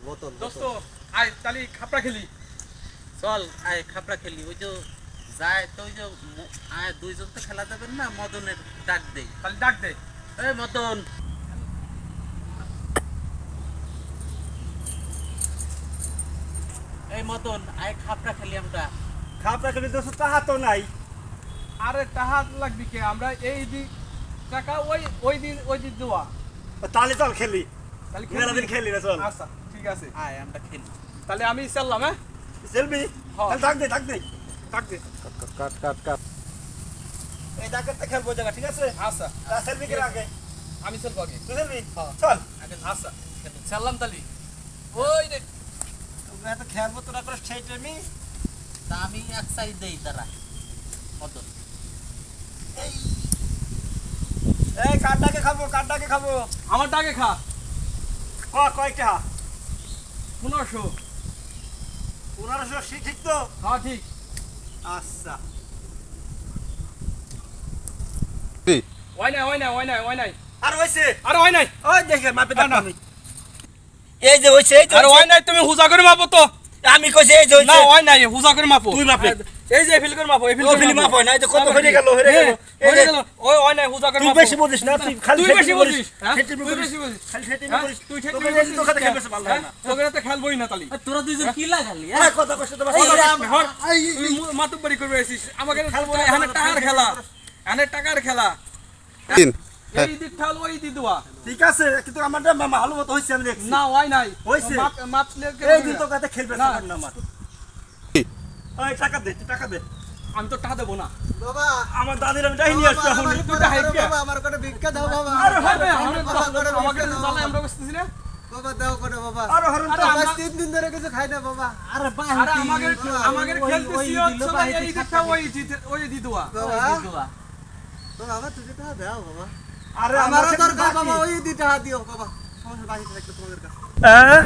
বোতল দোস্ত আয় তালি খাপড়া খেলি। চল আয় খাপড়া খেলি। ওই যে যায় তো ওই যে আয় দুইজন তো খেলা যাবেন না, মদনের ডাক দেই। তালি ডাক দে। এই মদন, এই মদন আয় খাপড়া খেলি আমরা। খাপড়া খেলি দোস্ত তাহা তো নাই। আরে টাকা লাগবি কে? আমরা এই দি টাকা ওই দিন দেওয়া। তাহলে চল খেলি। তাহলে মেলা দিন খেলি না, চল। আচ্ছা ঠিক আছে, আয় আমরা খেলি। তাহলে আমি চললাম। হ্যাঁ সেলবি হ্যাঁ। ডাক দে ডাক দে। ডাক দে। কাট এই ডাকাতটা খেলবো জায়গা, ঠিক আছে? আচ্ছা সেলবি কে আগে আমি চলবো আগে। তুই সেলবি হ্যাঁ। চল। আচ্ছা চললাম তালি। ওই রে তোমরা তো খেলবো তোরা করে সেই টাইমে। তা আমি এক সাইড দেই তারা মদন। এই কাটটাকে খাবো। আমার ডাকে খা। কয়টা? 1500। 1500 ঠিক তো? হ্যাঁ ঠিক। আচ্ছা ওই নাই। আর হইছে? আরে ওই নাই। ওই দেখে মাপে দাও না। আমি। এই যে হইছে, এই যে আরে ওই নাই, তুমি হুজা করে মাপো তো। আমি কইছি এই যে না হইছে। ওই নাই, হুজা করে মাপো। তুই মাপে। এই যে ফিল করে মাপো, এই ফিল ও করে ফিলি মাপ হয় না, এই যে কত হয়ে গেল। হয়ে গেল। ওই নাই, হুজা করে তুই মাপো। বেশি বুঝিস না, তুই খালি তুই ঠেটিমি বেশি করিস। বুঝিস, হ্যাঁ? ঠেটিমি তুই করিস। বেশি বুঝিস। খালি ঠেটিমি হ্যাঁ? করিস। তুই তোকে ঠেকিয়ে এই দোকানে খেলবে ভালো হয় না। তোকে তো খেলবই না তালি। তোরা দুইজন কি লাগালি? এই কথা কইছ তো তুই বাস। মাতুব্বরি করবে আসিস। আমাকে খেলবো না, এখানে খেলবো না, টাকার খেলা, এখানে টাকার খেলা। এই দিক ঠাল ওই দি দেওয়া। ঠিক আছে, কিন্তু আমারটা ভালো মতো হইছে আমি দেখছি। না ওই নাই, হইছে। মাপলে এই দিন তো কাতে খেলবে না না। আমার। ওই টাকা দে, তুই টাকা দে। আমি তো টাকা দেবো না। বাবা আমার দাদির আমি টাই নিয়ে আসছি এখন। তুইটা হাইক বাবা আমার করে ভিক্ষা দাও বাবা আরে হবে, হবে, আমাকে জ্বালায় আমরা বসতেছি না। বাবা দাও করে বাবা আরে হরন আরে বাবা আমরা- 3 দিন ধরে কিছু খাই না বাবা আরে আরে আমাকে খেলতেছি সবাই এই দিকটা ওই দি দেওয়া। বাবা বাবা তুমি তো দাও বাবা আরে আমারও আমার দরকার বাবা ওই দিটা দিও বাবা আমার বাড়িতে রাখতে তোমাদের কাছে হ্যাঁ